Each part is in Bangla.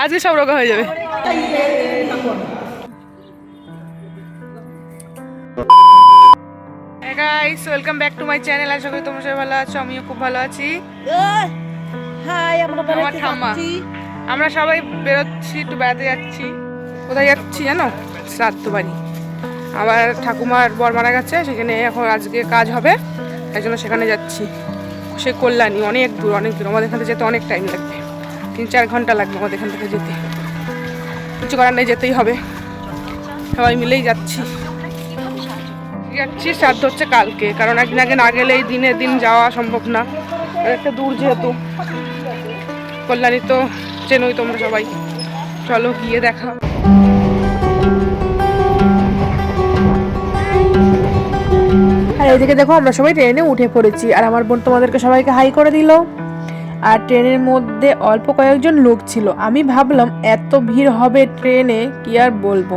আজকে সব রোগা হয়ে যাবে। Guys welcome back to my channel. আশা করি তোমরা সবাই ভালো আছো, আমিও খুব ভালো আছি। হাই, আমরা বেড়াতে যাচ্ছি। আমরা সবাই বেরোচ্ছি, একটু বেড়াতে যাচ্ছি। কোথায় যাচ্ছি জানো? শ্রাদ্ধ বাড়ি। আবার ঠাকুমার বর মারা গেছে, সেখানে এখন আজকে কাজ হবে, তাই জন্য সেখানে যাচ্ছি। সে কল্যাণী, অনেক দূর আমাদের এখান থেকে যেতে অনেক টাইম লাগবে, 3-4 ঘন্টা লাগবে আমাদের এখান থেকে যেতে। কিছু করার নেই, যেতেই হবে, সবাই মিলেই যাচ্ছি। শ্রাদ্ধ হচ্ছে কালকে, কারণ একদিন আগে না গেলে এই দিনের দিন যাওয়া সম্ভব না, একটা দূর যেহেতু। কল্যাণী তো চেনোই তোমরা সবাই, চলো গিয়ে দেখা। আর এদিকে দেখো আমরা সবাই ট্রেনে উঠে পড়েছি, আর আমার বোন তোমাদেরকে সবাইকে হাই করে দিল। আর ট্রেনের মধ্যে অল্প কয়েকজন লোক ছিল, আমি ভাবলাম এত ভিড় হবে ট্রেনে, কি আর বলবো।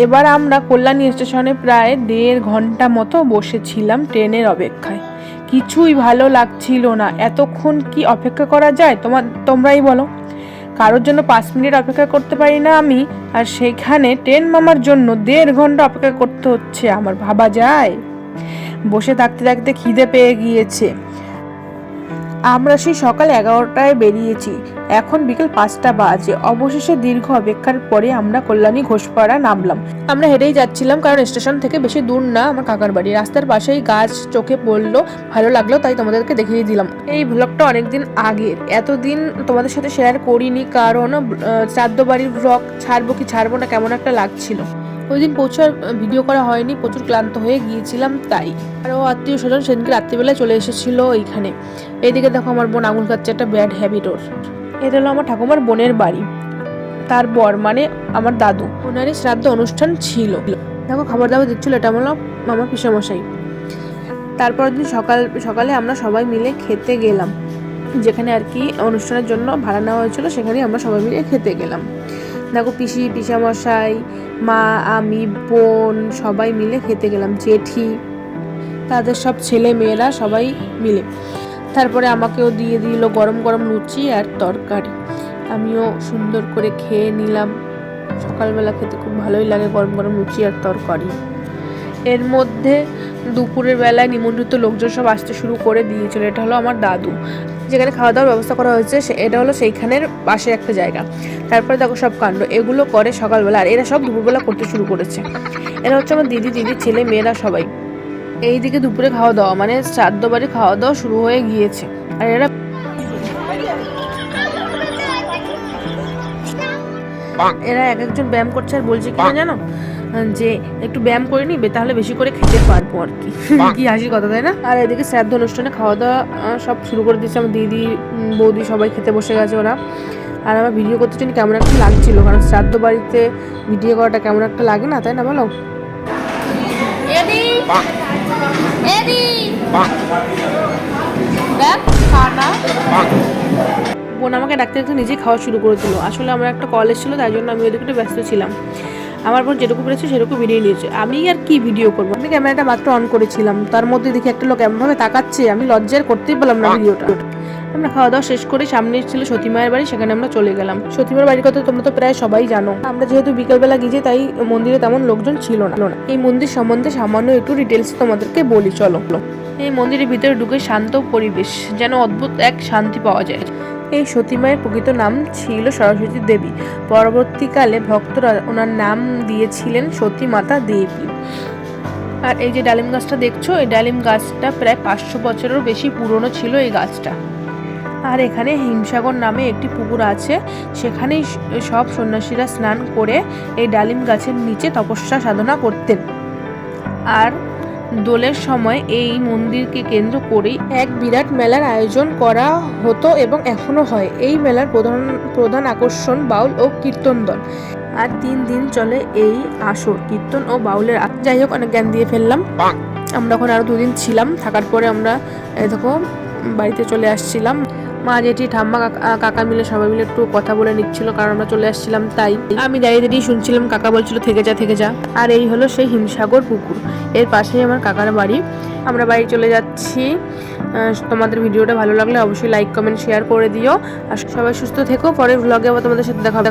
এবার আমরা কল্যাণী স্টেশনে প্রায় 1.5 ঘন্টা মতো বসেছিলাম ট্রেনের অপেক্ষায়। কিছুই ভালো লাগছিল না, এতক্ষণ কি অপেক্ষা করা যায় তোমরাই বলো। কারোর জন্য 5 মিনিট অপেক্ষা করতে পারি না আমি, আর সেইখানে ট্রেন মামার জন্য 1.5 ঘন্টা অপেক্ষা করতে হচ্ছে, আমার ভাবা যায়? বসে থাকতে থাকতে খিদে পেয়ে গিয়েছে। আমরা সেই সকাল 11টায় বেরিয়েছি, এখন বিকেল 5টা বাজে। অবশেষে দীর্ঘ অপেক্ষার পরে আমরা কল্যাণী ঘোষপাড়া নামলাম। আমরা হেঁটেই যাচ্ছিলাম, কারণ স্টেশন থেকে বেশি দূর না আমার কাকার বাড়ি। রাস্তার পাশেই গাছ চোখে পড়লো, ভালো লাগলো, তাই তোমাদেরকে দেখিয়ে দিলাম। এই ভ্লগটা অনেকদিন আগের, এতদিন তোমাদের সাথে শেয়ার করিনি, কারণ শ্রাদ্ধ বাড়ির ভ্লগ ছাড়বো কি ছাড়বো না কেমন একটা লাগছিল। ওই দিন প্রচুর ভিডিও করা হয়নি, প্রচুর ক্লান্ত হয়ে গিয়েছিলাম তাই। আরও আত্মীয় স্বজন সেদিনকে রাত্রিবেলায় চলে এসেছিল এইখানে। এইদিকে দেখো আমার বোন আঙুল খাচ্ছে, একটা ব্যাড হ্যাবিট ওর। এটা হলো আমার ঠাকুমার বোনের বাড়ি, তার বর মানে আমার দাদু, ওনারই শ্রাদ্ধ অনুষ্ঠান ছিল। দেখো খাবার দাবার দিচ্ছিল, এটা হলো আমার পিসামশাই। তারপর দিন সকালে আমরা সবাই মিলে খেতে গেলাম, যেখানে আর কি অনুষ্ঠানের জন্য ভাড়া নেওয়া হয়েছিল, সেখানে আমরা সবাই মিলে খেতে গেলাম। দেখো পিসামশাই, মা, আমি, বোন সবাই মিলে খেতে গেলাম, জেঠি, তাদের সব ছেলে মেয়েরা সবাই মিলে। তারপরে আমাকেও দিয়ে দিল গরম গরম লুচি আর তরকারি, আমিও সুন্দর করে খেয়ে নিলাম। সকালবেলা খেতে খুব ভালোই লাগে গরম গরম লুচি আর তরকারি। এর মধ্যে দুপুরের বেলায় নিমন্ত্রিত লোকজন সব আসতে শুরু করে দিয়েছিল। এটা হলো আমার দাদু, যেখানে খাওয়া দাওয়ার ব্যবস্থা করা হয়েছে, এটা হলো সেইখানের পাশে একটা জায়গা। তারপরে দেখো সব কাণ্ড এগুলো করে সকালবেলা, আর এরা সব দুপুরবেলা করতে শুরু করেছে। এরা হচ্ছে আমার দিদির ছেলে মেয়েরা সবাই। এইদিকে দুপুরে খাওয়া দাওয়া মানে শ্রাদ্ধ বাড়ি খাওয়া দাওয়া শুরু হয়ে গিয়েছে। আর এরা এক একজন ব্যায়াম করছে, আর বলছে কিনা জানো, যে একটু ব্যায়াম করে নিবে তাহলে বেশি করে খেতে পারবো আর কি। কি হাসি কথা, তাই না? আর এদিকে শ্রাদ্ধ অনুষ্ঠানে খাওয়া দাওয়া সব শুরু করে দিয়েছে, আমার দিদি বৌদি সবাই খেতে বসে গেছে ওরা। আর আমার ভিডিও করতে জন্য কেমন একটা লাগছিল, কারণ শ্রাদ্ধ বাড়িতে ভিডিও করাটা কেমন একটা লাগে না, তাই না বলো? বোন আমাকে ডাকতে ডাকতে নিজেই খাওয়া শুরু করে দিল। আসলে আমার একটা কল এসেছিল, তাই জন্য আমি ওদিকে একটু ব্যস্ত ছিলাম। আমার বোন যেটুকু পেরেছে সেটুকু ভিডিও নিয়েছে, আমি আর কি ভিডিও করবো। আমি ক্যামেরাটা মাত্র অন করেছিলাম, তার মধ্যে দেখি একটা লোক এমনভাবে তাকাচ্ছে, আমি লজ্জায় করতেই পারলাম না ভিডিওটা। আমরা খাওয়া দাওয়া শেষ করে সামনে ছিল সতীমায়ের বাড়ি, সেখানে আমরা চলে গেলাম। সতীমার বাড়ির কথা তোমরা তো প্রায় সবাই জানো। আমরা যেহেতু বিকেলবেলা গিয়েছি, তাই মন্দিরে তেমন লোকজন ছিল না। এই মন্দির সম্বন্ধে সামান্য একটু ডিটেলস তোমাদেরকে বলি, চলো। এই মন্দিরের ভিতরে ঢুকে শান্ত পরিবেশ, যেন অদ্ভুত এক শান্তি পাওয়া যায়। এই সতীমায়ের প্রকৃত নাম ছিল সরস্বতী দেবী, পরবর্তীকালে ভক্তরা ওনার নাম দিয়েছিলেন সতী মাতা দেবী। আর এই যে ডালিম গাছটা দেখছো, এই ডালিম গাছটা প্রায় 500 বছরেরও বেশি পুরনো ছিল এই গাছটা। আর এখানে হিমসাগর নামে একটি পুকুর আছে, সেখানেই সব সন্ন্যাসীরা স্নান করে এই ডালিম গাছের নিচে তপস্যা সাধনা করতেন। আর দোলের সময় এই মন্দিরকে কেন্দ্র করেই এক বিরাট মেলার আয়োজন করা হতো এবং এখনো হয়। এই মেলার প্রধান আকর্ষণ বাউল ও কীর্তন দল। আর 3 দিন চলে এই আসর, কীর্তন ও বাউলের। যাই হোক, অনেক জ্ঞান দিয়ে ফেললাম। আমরা ওখানে আরো 2 দিন ছিলাম, থাকার পরে আমরা দেখো বাড়িতে চলে আসছিলাম। মা জেঠি ঠাম্মা কাকা মিলে সবাই মিলে একটু কথা বলে নিচ্ছিল, কারণ আমরা চলে আসছিলাম তাই আমি দাঁড়িয়ে দাঁড়িয়ে শুনছিলাম। কাকা বলছিল থেকে যা। আর এই হলো সেই হিমসাগর পুকুর, এর পাশেই আমার কাকার বাড়ি। আমরা বাড়ি চলে যাচ্ছি। তোমাদের ভিডিওটা ভালো লাগলে অবশ্যই লাইক কমেন্ট শেয়ার করে দিও, আর সবাই সুস্থ থেকো। পরের ব্লগে আবার তোমাদের সাথে দেখা হবে।